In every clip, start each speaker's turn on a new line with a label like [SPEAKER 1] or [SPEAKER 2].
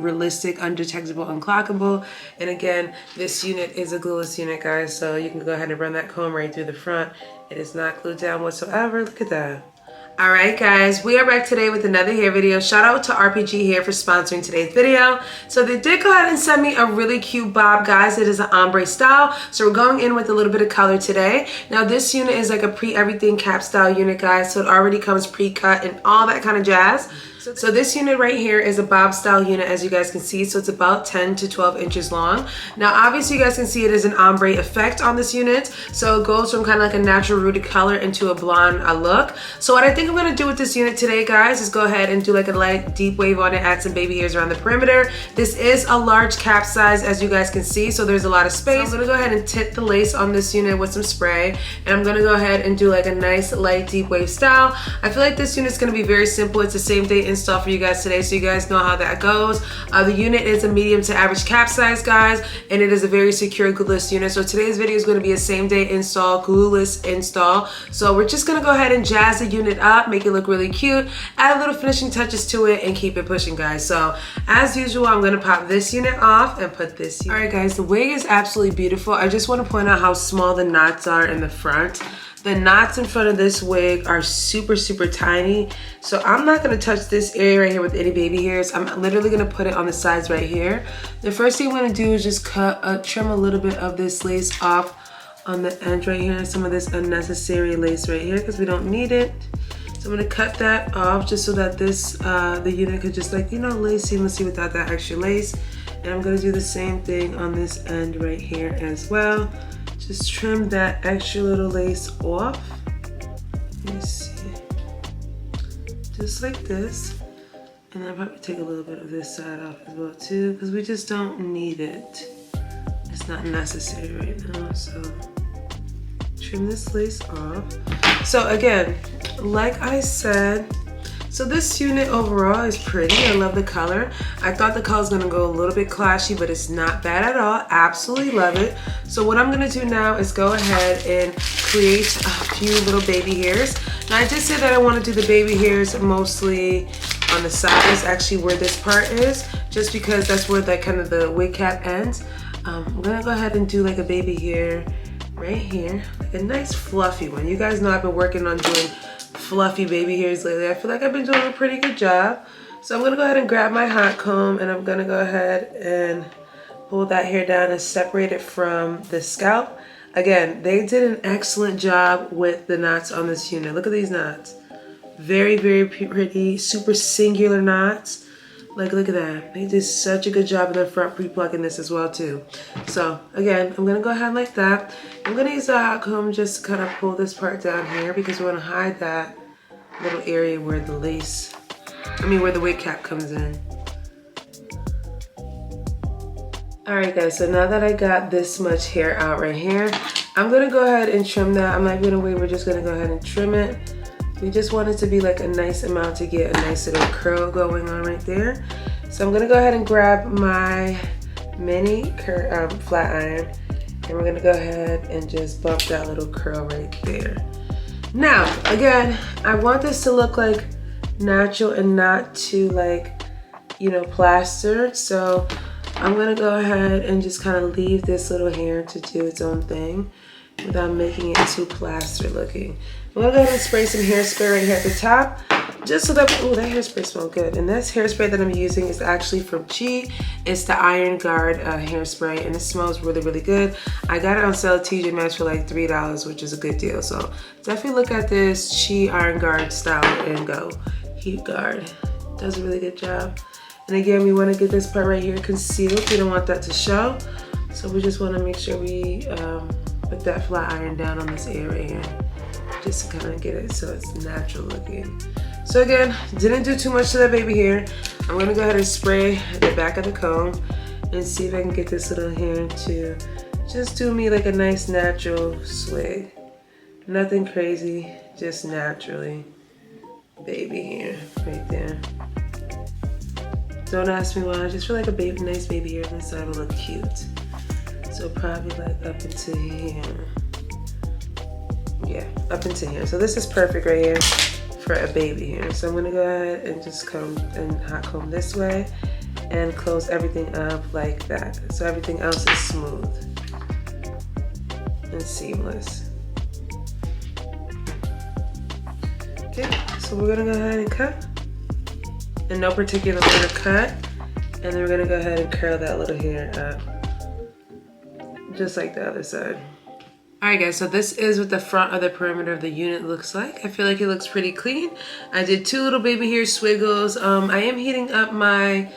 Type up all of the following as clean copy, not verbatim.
[SPEAKER 1] realistic, undetectable, unclockable. And again, this unit is a glueless unit, guys, so you can go ahead and run that comb right through the front. It is not glued down whatsoever. Look at that. All right, guys, we are back today with another hair video. Shout out to �RPGhair for sponsoring today's video. So they did go ahead and send me a really cute bob, guys. It is an ombre style. So we're going in with a little bit of color today. Now this unit is like a pre-everything cap style unit, guys. So it already comes pre-cut and all that kind of jazz. So this unit right here is a bob style unit, as you guys can see. So it's about 10 to 12 inches long. Now obviously you guys can see it is an ombre effect on this unit. So it goes from kind of like a natural rooted color into a blonde look. So what I think I'm gonna do with this unit today, guys, is go ahead and do like a light deep wave on it, add some baby hairs around the perimeter. This is a large cap size, as you guys can see, so there's a lot of space. So I'm gonna go ahead and tint the lace on this unit with some spray, and I'm gonna go ahead and do like a nice light deep wave style. I feel like this unit is gonna be very simple. It's the same day install for you guys today, so you guys know how that goes. The unit is a medium to average cap size, guys, and it is a very secure glueless unit. So today's video is going to be a same day install, glueless install. So we're just going to go ahead and jazz the unit up, make it look really cute, add a little finishing touches to it, and keep it pushing, guys. So as usual, I'm going to pop this unit off and put this unit. All right, guys, the wig is absolutely beautiful. I just want to point out how small the knots are in the front. The knots in front of this wig are super, super tiny. So I'm not gonna touch this area right here with any baby hairs. I'm literally gonna put it on the sides right here. The first thing I'm gonna do is just trim a little bit of this lace off on the edge right here. Some of this unnecessary lace right here because we don't need it. So I'm gonna cut that off just so that this, the unit could just like, you know, lay seamlessly without that extra lace. And I'm gonna do the same thing on this end right here as well. Just trim that extra little lace off. Let me see. Just like this. And I'll probably take a little bit of this side off as well too, because we just don't need it. It's not necessary right now, so trim this lace off. So again, like I said, so this unit overall is pretty. I love the color. I thought the color was gonna go a little bit clashy, but it's not bad at all. Absolutely love it. So what I'm gonna do now is go ahead and create a few little baby hairs. Now I did say that I wanna do the baby hairs mostly on the sides, actually where this part is, just because that's where that kind of the wig cap ends. I'm gonna go ahead and do like a baby hair right here, like a nice fluffy one. You guys know I've been working on doing fluffy baby hairs lately. I feel like I've been doing a pretty good job. So I'm gonna go ahead and grab my hot comb and I'm gonna go ahead and pull that hair down and separate it from the scalp. Again, they did an excellent job with the knots on this unit. Look at these knots. Very, very pretty, super singular knots. Like, look at that. They did such a good job in the front pre-plucking this as well too. So again, I'm gonna go ahead like that. I'm gonna use the hot comb just to kind of pull this part down here because we wanna hide that little area where the lace, where the wig cap comes in. All right, guys, so now that I got this much hair out right here, I'm gonna go ahead and trim that. I'm not gonna wait, we're just gonna go ahead and trim it. We just want it to be like a nice amount to get a nice little curl going on right there. So I'm gonna go ahead and grab my mini flat iron, and we're gonna go ahead and just bump that little curl right there. Now, again, I want this to look like natural and not too like, you know, plastered. So I'm gonna go ahead and just kind of leave this little hair to do its own thing without making it too plastered looking. I'm gonna go ahead and spray some hairspray right here at the top, just so that, oh, that hairspray smells good. And this hairspray that I'm using is actually from 𝐒𝐿. It's the Iron Guard hairspray, and it smells really, really good. I got it on sale at TJ Maxx for like $3, which is a good deal. So definitely look at this 𝐒𝐿 Iron Guard style and go. Heat Guard does a really good job. And again, we wanna get this part right here concealed. We don't want that to show. So we just wanna make sure we put that flat iron down on this area right here, just to kind of get it so it's natural looking. So again, didn't do too much to that baby hair. I'm gonna go ahead and spray the back of the comb and see if I can get this little hair to just do me like a nice natural swig. Nothing crazy, just naturally baby hair right there. Don't ask me why, I just feel like a nice baby hair on the side will look cute. So probably like up into here. Yeah, up into here. So this is perfect right here for a baby hair. So I'm gonna go ahead and just comb and hot comb this way and close everything up like that. So everything else is smooth and seamless. Okay, so we're gonna go ahead and cut in no particular order cut, and then we're gonna go ahead and curl that little hair up just like the other side. Alright guys, so this is what the front of the perimeter of the unit looks like. I feel like it looks pretty clean. I did 2 little baby hair swiggles. I am heating up my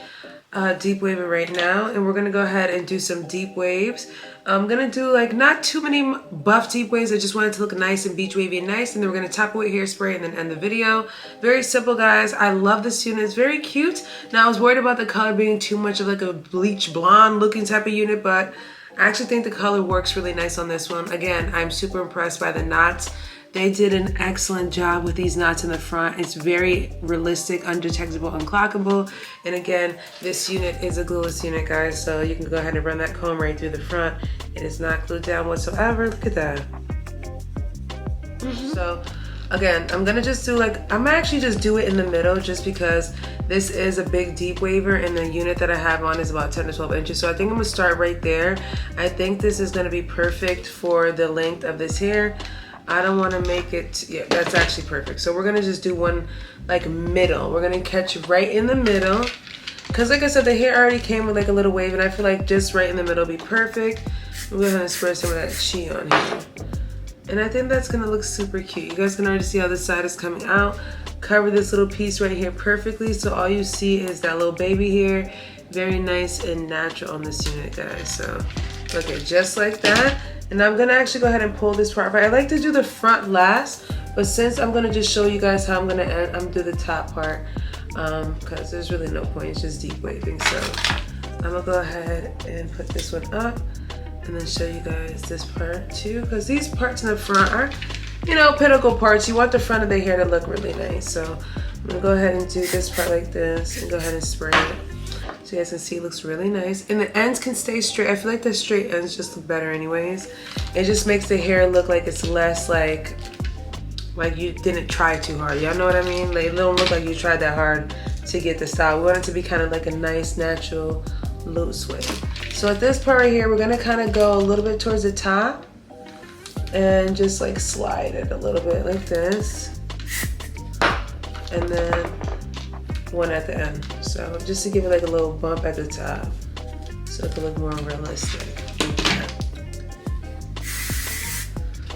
[SPEAKER 1] deep waver right now, and we're gonna go ahead and do some deep waves. I'm gonna do like not too many buff deep waves. I just wanted to look nice and beach wavy and nice, and then we're gonna top it with hairspray and then end the video. Very simple, guys. I love this unit. It's very cute. Now I was worried about the color being too much of like a bleach blonde looking type of unit, but I actually think the color works really nice on this one. Again, I'm super impressed by the knots. They did an excellent job with these knots in the front. It's very realistic, undetectable, unclockable. And again, this unit is a glueless unit, guys, so you can go ahead and run that comb right through the front. It is not glued down whatsoever. Look at that. So again, I'm gonna just do like, I'm actually just do it in the middle just because this is a big deep waver and the unit that I have on is about 10 to 12 inches. So I think I'm gonna start right there. I think this is gonna be perfect for the length of this hair. I don't want to make it, yeah, that's actually perfect. So we're going to just do one like middle. We're going to catch right in the middle. Because like I said, the hair already came with like a little wave, and I feel like just right in the middle will be perfect. We're going to spread some of that chi on here. And I think that's going to look super cute. You guys can already see how this side is coming out. Cover this little piece right here perfectly. So all you see is that little baby hair. Very nice and natural on this unit, guys. So okay, just like that. And I'm gonna actually go ahead and pull this part apart. I like to do the front last, but since I'm gonna just show you guys how I'm gonna end, I'm gonna do the top part, because there's really no point, it's just deep waving. So I'm gonna go ahead and put this one up and then show you guys this part too, because these parts in the front are, you know, pinnacle parts. You want the front of the hair to look really nice. So I'm gonna go ahead and do this part like this and go ahead and spray it. So you guys can see it looks really nice. And the ends can stay straight. I feel like the straight ends just look better anyways. It just makes the hair look like it's less like you didn't try too hard. Y'all know what I mean? Like, it don't look like you tried that hard to get the style. We want it to be kind of like a nice, natural, loose wave. So at this part right here, we're gonna kind of go a little bit towards the top and just like slide it a little bit like this. And then one at the end. So just to give it like a little bump at the top so it can look more realistic.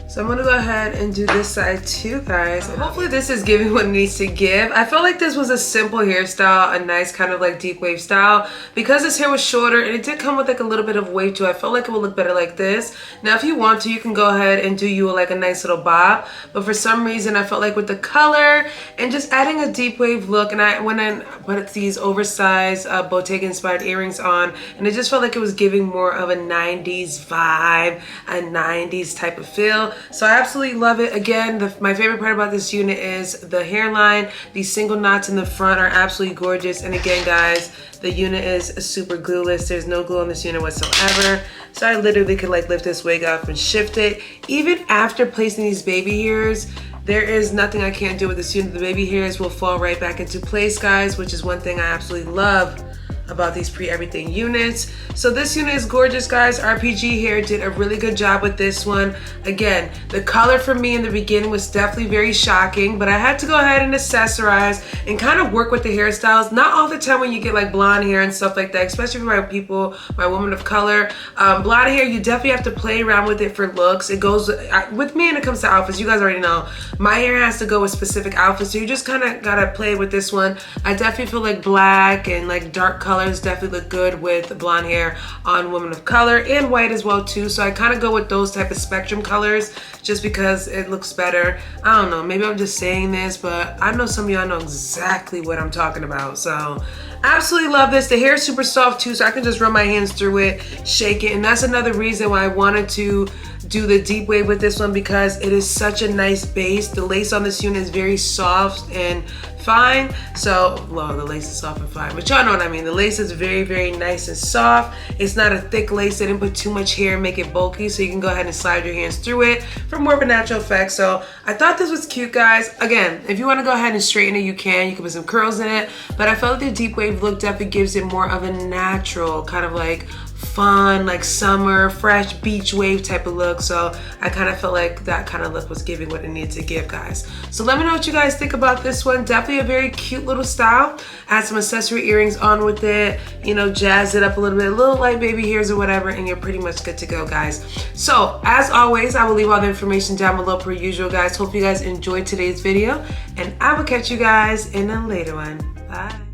[SPEAKER 1] So I'm gonna go ahead and do this side too, guys. Hopefully this is giving what it needs to give. I felt like this was a simple hairstyle, a nice kind of like deep wave style. Because this hair was shorter and it did come with like a little bit of wave too, I felt like it would look better like this. Now if you want to, you can go ahead and do you like a nice little bob. But for some reason, I felt like with the color and just adding a deep wave look, and I went and put these oversized Bottega inspired earrings on, and it just felt like it was giving more of a 90s vibe, a 90s type of feel. So I absolutely love it. Again, my favorite part about this unit is the hairline. These single knots in the front are absolutely gorgeous. And again, guys, the unit is super glueless. There's no glue on this unit whatsoever. So I literally could like lift this wig up and shift it. Even after placing these baby hairs, there is nothing I can't do with this unit. The baby hairs will fall right back into place, guys, which is one thing I absolutely love about these Pre-Everything units. So this unit is gorgeous, guys. 𝐕rpghair did a really good job with this one. Again, the color for me in the beginning was definitely very shocking, but I had to go ahead and accessorize and kind of work with the hairstyles. Not all the time when you get like blonde hair and stuff like that, especially for my people, my women of color. Blonde hair, you definitely have to play around with it for looks. It goes with me when it comes to outfits. You guys already know my hair has to go with specific outfits, so you just kind of gotta play with this one. I definitely feel like black and like dark colors definitely look good with blonde hair on women of color, and white as well too. So I kind of go with those type of spectrum colors just because it looks better. I don't know, maybe I'm just saying this, but I know some of y'all know exactly what I'm talking about. So absolutely love this. The hair is super soft too, so I can just run my hands through it, shake it, and that's another reason why I wanted to do the deep wave with this one, because it is such a nice base. The lace on this unit is very soft and fine. So, well, the lace is soft and fine, but y'all know what I mean. The lace is very, very nice and soft. It's not a thick lace. They didn't put too much hair and make it bulky, so you can go ahead and slide your hands through it for more of a natural effect. So I thought this was cute, guys. Again, if you want to go ahead and straighten it, you can. You can put some curls in it, but I felt like the deep wave look definitely gives it more of a natural, kind of like fun, like summer, fresh beach wave type of look. So I kind of felt like that kind of look was giving what it needed to give, guys. So let me know what you guys think about this one. Definitely a very cute little style. Add some accessory earrings on with it, you know, jazz it up a little bit, little light baby hairs or whatever, and you're pretty much good to go, guys. So as always, I will leave all the information down below per usual, guys. Hope you guys enjoyed today's video, and I will catch you guys in a later one. Bye.